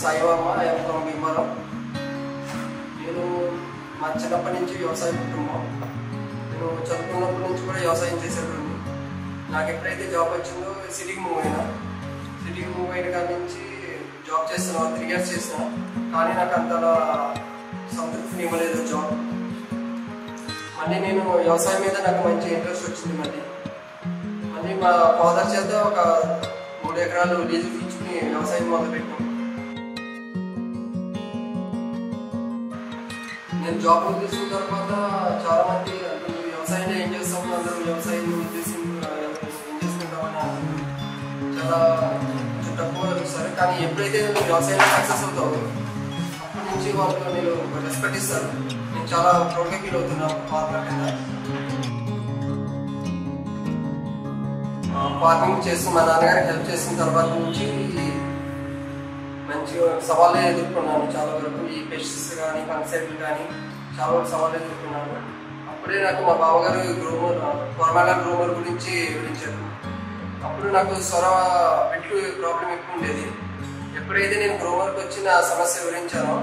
Sai Varma. I'm from Bhimavaram. నేను మా చిన్నప్పటి నుంచి వ్యవసాయ కుటుంబం. నేను చదువుకున్నప్పటి నుంచి కూడా వ్యవసాయం చేసేవాడిని. నాకు ఎప్పుడైతే జాబ్ వచ్చిందో సిటీకి మూవ్ అయినా. సిటీకి మూవ్ అయిన కాడి నుంచి జాబ్ చేస్తున్నాను, 3 years చేసిన. కానీ నాకు అంతలా సంతృప్తిని ఇవ్వలేదు జాబ్. మళ్ళీ నేను వ్యవసాయం మీద నాకు మంచి ఇంట్రెస్ట్ వచ్చింది. మళ్ళీ మా ఫాదర్ చేత ఒక 3 ఎకరాలు లీజు తీసుకుని వ్యవసాయం మొదలుపెట్టాను. నేను జాబ్ తీసుకున్న తర్వాత చాలా మంది వ్యవసాయంలో ఏం చేస్తాము, అందరూ వ్యవసాయం ఏం చేసుకుంటామని చాలా కొంచెం తక్కువ చూస్తారు. కానీ ఎప్పుడైతే నేను వ్యవసాయంలో సక్సెస్ అవుతావు అప్పటి నుంచి వాళ్ళు నేను రెస్పెక్ట్ ఇస్తారు. నేను చాలా ప్రౌడ్గా ఫీల్ అవుతున్నాను. ఫార్మర్ కింద ఫార్మింగ్ చేస్తూ మా నాన్నగారికి హెల్ప్ చేసిన తర్వాత నుంచి మంచి సవాళ్ళే ఎదుర్కొన్నాను. చాలా వరకు ఈ పెస్ట్స్ కానీ ఫంగిసైడ్లు కానీ చాలా వరకు సవాళ్ళు ఎదుర్కొన్నాను. అప్పుడే నాకు మా బావగారు కొరమాల గ్రోమర్ గురించి వివరించారు. అప్పుడు నాకు పెట్లు ప్రాబ్లం ఎక్కువ ఉండేది. ఎప్పుడైతే నేను గ్రోమర్కి వచ్చి నా సమస్య వివరించానో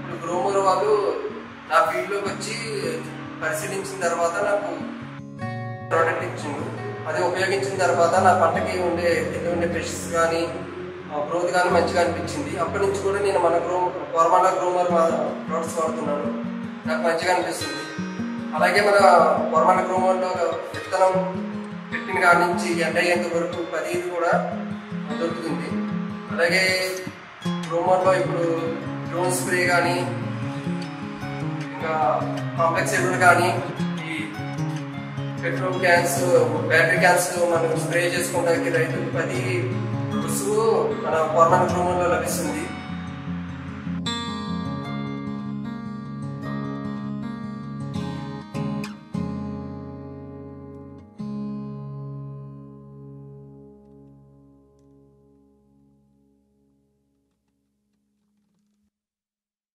అప్పుడు గ్రోమర్ వాళ్ళు నా ఫీల్డ్లోకి వచ్చి పరిశీలించిన తర్వాత నాకు ప్రోడక్ట్ ఇచ్చిండు. అది ఉపయోగించిన తర్వాత నా పంటకి ఉండే పెస్ట్స్ కానీ గ్రోత్ కానీ మంచిగా అనిపించింది. అప్పటి నుంచి కూడా నేను మన కొరమాల గ్రోమర్ ప్రోడక్ట్స్ వాడుతున్నాను. నాకు మంచిగా అనిపిస్తుంది. అలాగే మన కొరమాల గ్రోమర్లో విత్తనం పెట్టిన కాడి నుంచి ఎండ అయ్యేంత వరకు 10 కూడా దొరుకుతుంది. అలాగే గ్రోమర్లో ఇప్పుడు డ్రోన్ స్ప్రే కానీ ఇంకా కాంప్లెక్స్ ఎరువులు కానీ ఈ పెట్రోల్ క్యాన్స్, బ్యాటరీ క్యాన్స్ మనం స్ప్రే చేసుకోవడానికి రైతులకు 10 రుసుము మన కొరమాల గ్రోమర్లో లభిస్తుంది.